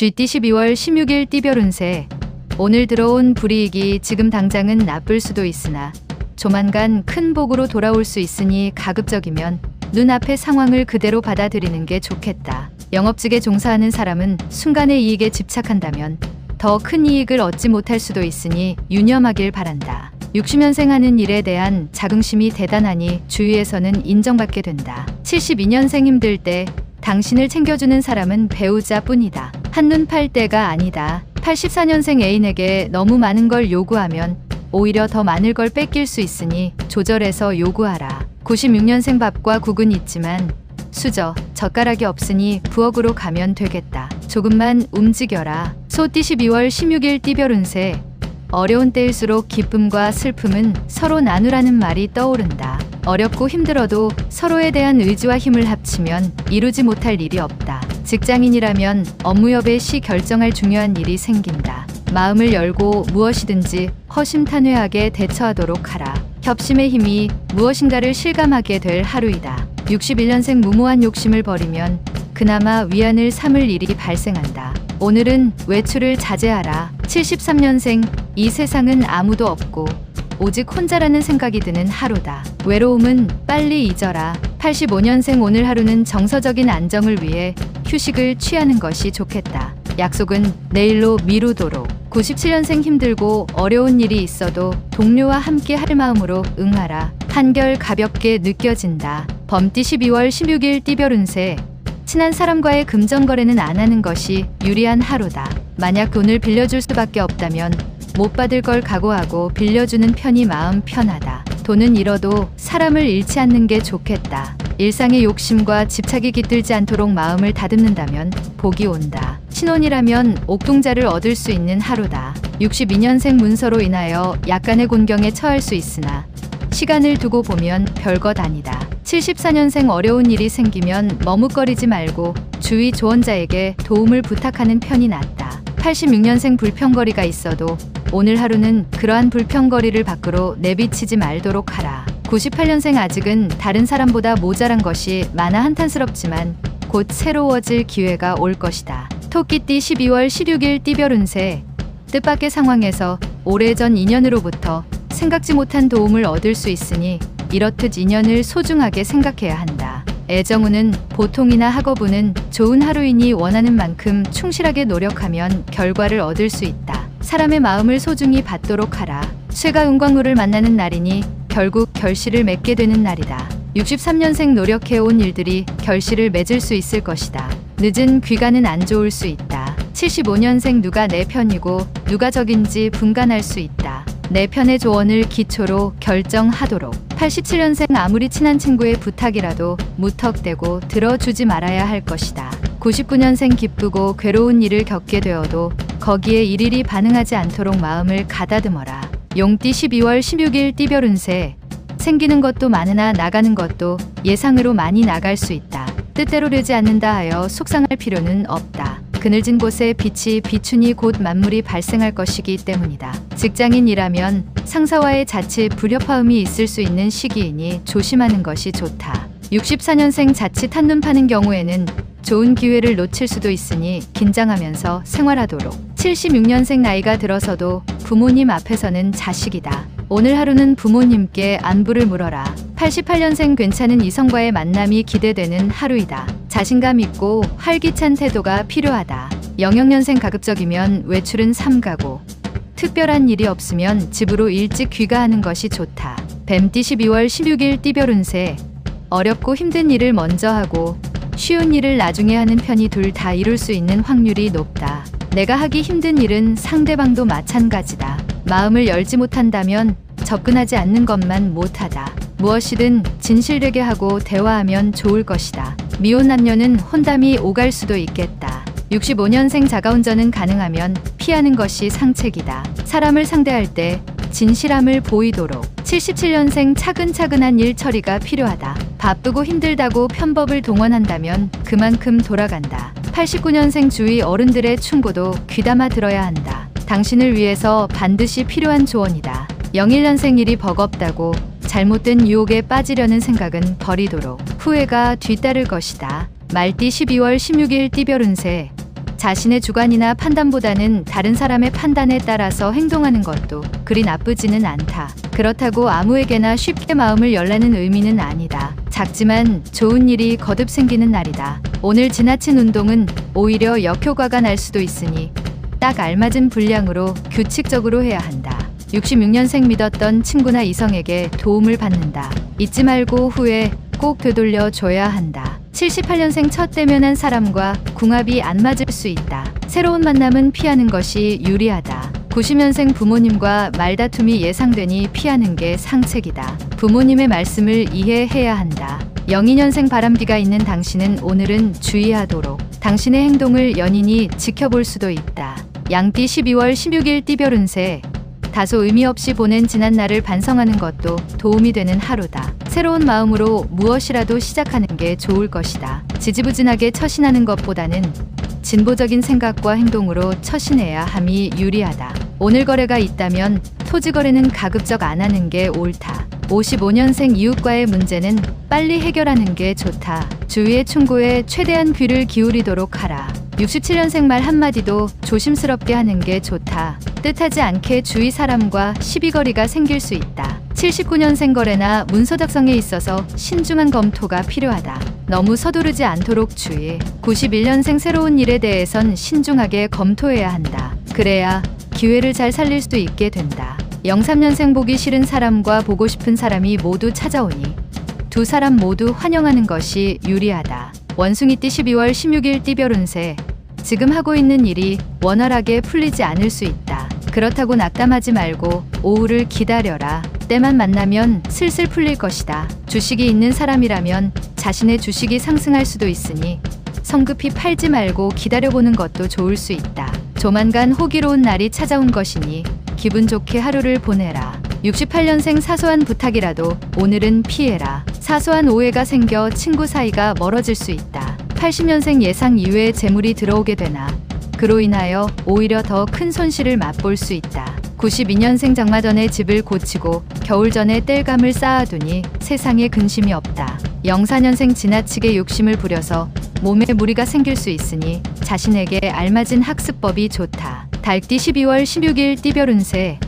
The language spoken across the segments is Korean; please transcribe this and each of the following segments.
쥐띠 12월 16일 띠별 운세. 오늘 들어온 불이익이 지금 당장은 나쁠 수도 있으나 조만간 큰 복으로 돌아올 수 있으니 가급적이면 눈앞의 상황을 그대로 받아들이는 게 좋겠다. 영업직에 종사하는 사람은 순간의 이익에 집착한다면 더 큰 이익을 얻지 못할 수도 있으니 유념하길 바란다. 60년생 하는 일에 대한 자긍심이 대단하니 주위에서는 인정받게 된다. 72년생 힘들 때 당신을 챙겨주는 사람은 배우자뿐이다. 한눈 팔 때가 아니다. 84년생 애인에게 너무 많은 걸 요구하면 오히려 더 많을 걸 뺏길 수 있으니 조절해서 요구하라. 96년생 밥과 국은 있지만 수저, 젓가락이 없으니 부엌으로 가면 되겠다. 조금만 움직여라. 소띠 12월 16일 띠별 운세. 어려운 때일수록 기쁨과 슬픔은 서로 나누라는 말이 떠오른다. 어렵고 힘들어도 서로에 대한 의지와 힘을 합치면 이루지 못할 일이 없다. 직장인이라면 업무협의 시 결정할 중요한 일이 생긴다. 마음을 열고 무엇이든지 허심탄회하게 대처하도록 하라. 협심의 힘이 무엇인가를 실감하게 될 하루이다. 61년생 무모한 욕심을 버리면 그나마 위안을 삼을 일이 발생한다. 오늘은 외출을 자제하라. 73년생 이 세상은 아무도 없고 오직 혼자라는 생각이 드는 하루다. 외로움은 빨리 잊어라. 85년생 오늘 하루는 정서적인 안정을 위해 휴식을 취하는 것이 좋겠다. 약속은 내일로 미루도록. 97년생 힘들고 어려운 일이 있어도 동료와 함께 할 마음으로 응하라. 한결 가볍게 느껴진다. 범띠 12월 16일 띠별 운세. 친한 사람과의 금전거래는 안 하는 것이 유리한 하루다. 만약 돈을 빌려줄 수밖에 없다면 못 받을 걸 각오하고 빌려주는 편이 마음 편하다. 돈은 잃어도 사람을 잃지 않는 게 좋겠다. 일상의 욕심과 집착이 깃들지 않도록 마음을 다듬는다면 복이 온다. 신혼이라면 옥동자를 얻을 수 있는 하루다. 62년생 문서로 인하여 약간의 곤경에 처할 수 있으나 시간을 두고 보면 별것 아니다. 74년생 어려운 일이 생기면 머뭇거리지 말고 주위 조언자에게 도움을 부탁하는 편이 낫다. 86년생 불평거리가 있어도 오늘 하루는 그러한 불평거리를 밖으로 내비치지 말도록 하라. 98년생 아직은 다른 사람보다 모자란 것이 많아 한탄스럽지만 곧 새로워질 기회가 올 것이다. 토끼띠 12월 16일 띠별 운세. 뜻밖의 상황에서 오래전 인연으로부터 생각지 못한 도움을 얻을 수 있으니 이렇듯 인연을 소중하게 생각해야 한다. 애정운은 보통이나 학업운은 좋은 하루이니 원하는 만큼 충실하게 노력하면 결과를 얻을 수 있다. 사람의 마음을 소중히 받도록 하라. 쇠가 은광로를 만나는 날이니 결국 결실을 맺게 되는 날이다. 63년생 노력해온 일들이 결실을 맺을 수 있을 것이다. 늦은 귀가는 안 좋을 수 있다. 75년생 누가 내 편이고 누가 적인지 분간할 수 있다. 내 편의 조언을 기초로 결정하도록. 87년생 아무리 친한 친구의 부탁이라도 무턱대고 들어주지 말아야 할 것이다. 99년생 기쁘고 괴로운 일을 겪게 되어도 거기에 일일이 반응하지 않도록 마음을 가다듬어라. 용띠 12월 16일 띠별 운세. 생기는 것도 많으나 나가는 것도 예상으로 많이 나갈 수 있다. 뜻대로 되지 않는다 하여 속상할 필요는 없다. 그늘진 곳에 빛이 비추니 곧 만물이 발생할 것이기 때문이다. 직장인이라면 상사와의 자칫 불협화음이 있을 수 있는 시기이니 조심하는 것이 좋다. 64년생 자칫 한눈 파는 경우에는 좋은 기회를 놓칠 수도 있으니 긴장하면서 생활하도록. 76년생 나이가 들어서도 부모님 앞에서는 자식이다. 오늘 하루는 부모님께 안부를 물어라. 88년생 괜찮은 이성과의 만남이 기대되는 하루이다. 자신감 있고 활기찬 태도가 필요하다. 00년생 가급적이면 외출은 삼가고 특별한 일이 없으면 집으로 일찍 귀가하는 것이 좋다. 뱀띠 12월 16일 띠별 운세. 어렵고 힘든 일을 먼저 하고 쉬운 일을 나중에 하는 편이 둘 다 이룰 수 있는 확률이 높다. 내가 하기 힘든 일은 상대방도 마찬가지다. 마음을 열지 못한다면 접근하지 않는 것만 못하다. 무엇이든 진실되게 하고 대화하면 좋을 것이다. 미혼 남녀는 혼담이 오갈 수도 있겠다. 65년생 자가운전은 가능하면 피하는 것이 상책이다. 사람을 상대할 때 진실함을 보이도록. 77년생 차근차근한 일 처리가 필요하다. 바쁘고 힘들다고 편법을 동원한다면 그만큼 돌아간다. 89년생 주위 어른들의 충고도 귀담아 들어야 한다. 당신을 위해서 반드시 필요한 조언이다. 01년생 일이 버겁다고 잘못된 유혹에 빠지려는 생각은 버리도록. 후회가 뒤따를 것이다. 말띠 12월 16일 띠별 운세. 자신의 주관이나 판단보다는 다른 사람의 판단에 따라서 행동하는 것도 그리 나쁘지는 않다. 그렇다고 아무에게나 쉽게 마음을 열라는 의미는 아니다. 작지만 좋은 일이 거듭 생기는 날이다. 오늘 지나친 운동은 오히려 역효과가 날 수도 있으니 딱 알맞은 분량으로 규칙적으로 해야 한다. 66년생 믿었던 친구나 이성에게 도움을 받는다. 잊지 말고 후에 꼭 되돌려 줘야 한다. 78년생 첫 대면한 사람과 궁합이 안 맞을 수 있다. 새로운 만남은 피하는 것이 유리하다. 90년생 부모님과 말다툼이 예상되니 피하는 게 상책이다. 부모님의 말씀을 이해해야 한다. 02년생 바람기가 있는 당신은 오늘은 주의하도록. 당신의 행동을 연인이 지켜볼 수도 있다. 양띠 12월 16일 띠별 운세. 다소 의미 없이 보낸 지난 날을 반성하는 것도 도움이 되는 하루다. 새로운 마음으로 무엇이라도 시작하는 게 좋을 것이다. 지지부진하게 처신하는 것보다는 진보적인 생각과 행동으로 처신해야 함이 유리하다. 오늘 거래가 있다면 토지 거래는 가급적 안 하는 게 옳다. 55년생 이웃과의 문제는 빨리 해결하는 게 좋다. 주위의 충고에 최대한 귀를 기울이도록 하라. 67년생 말 한마디도 조심스럽게 하는 게 좋다. 뜻하지 않게 주위 사람과 시비거리가 생길 수 있다. 79년생 거래나 문서 작성에 있어서 신중한 검토가 필요하다. 너무 서두르지 않도록 주의. 91년생 새로운 일에 대해선 신중하게 검토해야 한다. 그래야 기회를 잘 살릴 수도 있게 된다. 03년생 보기 싫은 사람과 보고 싶은 사람이 모두 찾아오니 두 사람 모두 환영하는 것이 유리하다. 원숭이띠 12월 16일 띠별 운세. 지금 하고 있는 일이 원활하게 풀리지 않을 수 있다. 그렇다고 낙담하지 말고 오후를 기다려라. 때만 만나면 슬슬 풀릴 것이다. 주식이 있는 사람이라면 자신의 주식이 상승할 수도 있으니 성급히 팔지 말고 기다려보는 것도 좋을 수 있다. 조만간 호기로운 날이 찾아온 것이니 기분 좋게 하루를 보내라. 68년생 사소한 부탁이라도 오늘은 피해라. 사소한 오해가 생겨 친구 사이가 멀어질 수 있다. 80년생 예상 이외의 재물이 들어오게 되나 그로 인하여 오히려 더 큰 손실을 맛볼 수 있다. 92년생 장마 전에 집을 고치고 겨울 전에 땔감을 쌓아두니 세상에 근심이 없다. 04년생 지나치게 욕심을 부려서 몸에 무리가 생길 수 있으니 자신에게 알맞은 학습법이 좋다. 달띠 12월 16일 띠별 운세.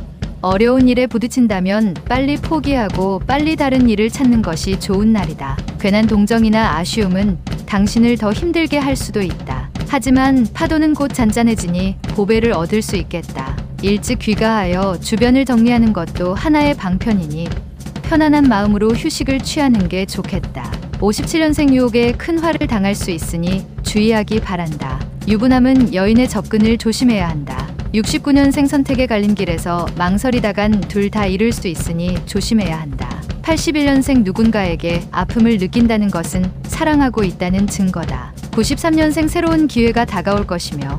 어려운 일에 부딪힌다면 빨리 포기하고 빨리 다른 일을 찾는 것이 좋은 날이다. 괜한 동정이나 아쉬움은 당신을 더 힘들게 할 수도 있다. 하지만 파도는 곧 잔잔해지니 보배를 얻을 수 있겠다. 일찍 귀가하여 주변을 정리하는 것도 하나의 방편이니 편안한 마음으로 휴식을 취하는 게 좋겠다. 57년생 유혹에 큰 화를 당할 수 있으니 주의하기 바란다. 유부남은 여인의 접근을 조심해야 한다. 69년생 선택의 갈림길에서 망설이다간 둘 다 잃을 수 있으니 조심해야 한다. 81년생 누군가에게 아픔을 느낀다는 것은 사랑하고 있다는 증거다. 93년생 새로운 기회가 다가올 것이며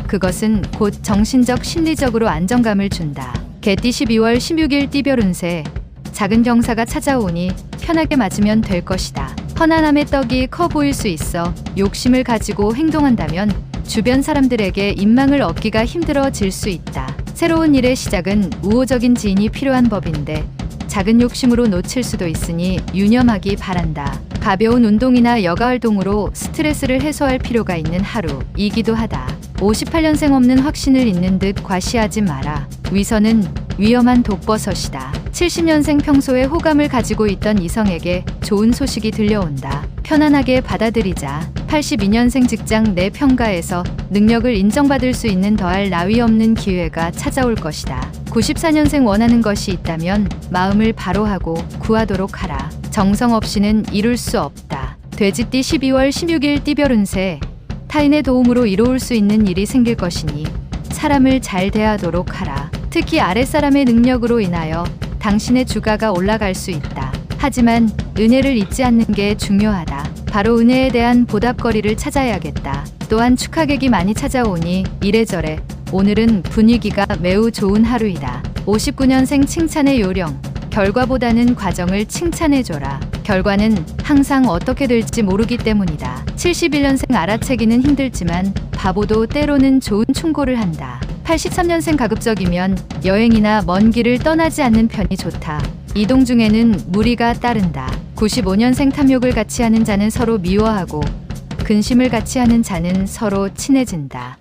그것은 곧 정신적 심리적으로 안정감을 준다. 개띠 12월 16일 띠별 운세. 작은 경사가 찾아오니 편하게 맞으면 될 것이다. 편안함의 떡이 커 보일 수 있어 욕심을 가지고 행동한다면 주변 사람들에게 인망을 얻기가 힘들어질 수 있다. 새로운 일의 시작은 우호적인 지인이 필요한 법인데 작은 욕심으로 놓칠 수도 있으니 유념하기 바란다. 가벼운 운동이나 여가 활동으로 스트레스를 해소할 필요가 있는 하루이기도 하다. 58년생 없는 확신을 잇는 듯 과시하지 마라. 위선은 위험한 독버섯이다. 70년생 평소에 호감을 가지고 있던 이성에게 좋은 소식이 들려온다. 편안하게 받아들이자. 82년생 직장 내 평가에서 능력을 인정받을 수 있는 더할 나위 없는 기회가 찾아올 것이다. 94년생 원하는 것이 있다면 마음을 바로 하고 구하도록 하라. 정성 없이는 이룰 수 없다. 돼지띠 12월 16일 띠별 운세. 타인의 도움으로 이로울 수 있는 일이 생길 것이니 사람을 잘 대하도록 하라. 특히 아랫사람의 능력으로 인하여 당신의 주가가 올라갈 수 있다. 하지만 은혜를 잊지 않는 게 중요하다. 바로 은혜에 대한 보답거리를 찾아야겠다. 또한 축하객이 많이 찾아오니 이래저래 오늘은 분위기가 매우 좋은 하루이다. 59년생 칭찬의 요령. 결과보다는 과정을 칭찬해줘라. 결과는 항상 어떻게 될지 모르기 때문이다. 71년생 알아채기는 힘들지만 바보도 때로는 좋은 충고를 한다. 83년생 가급적이면 여행이나 먼 길을 떠나지 않는 편이 좋다. 이동 중에는 무리가 따른다. 95년생 탐욕을 같이 하는 자는 서로 미워하고 근심을 같이 하는 자는 서로 친해진다.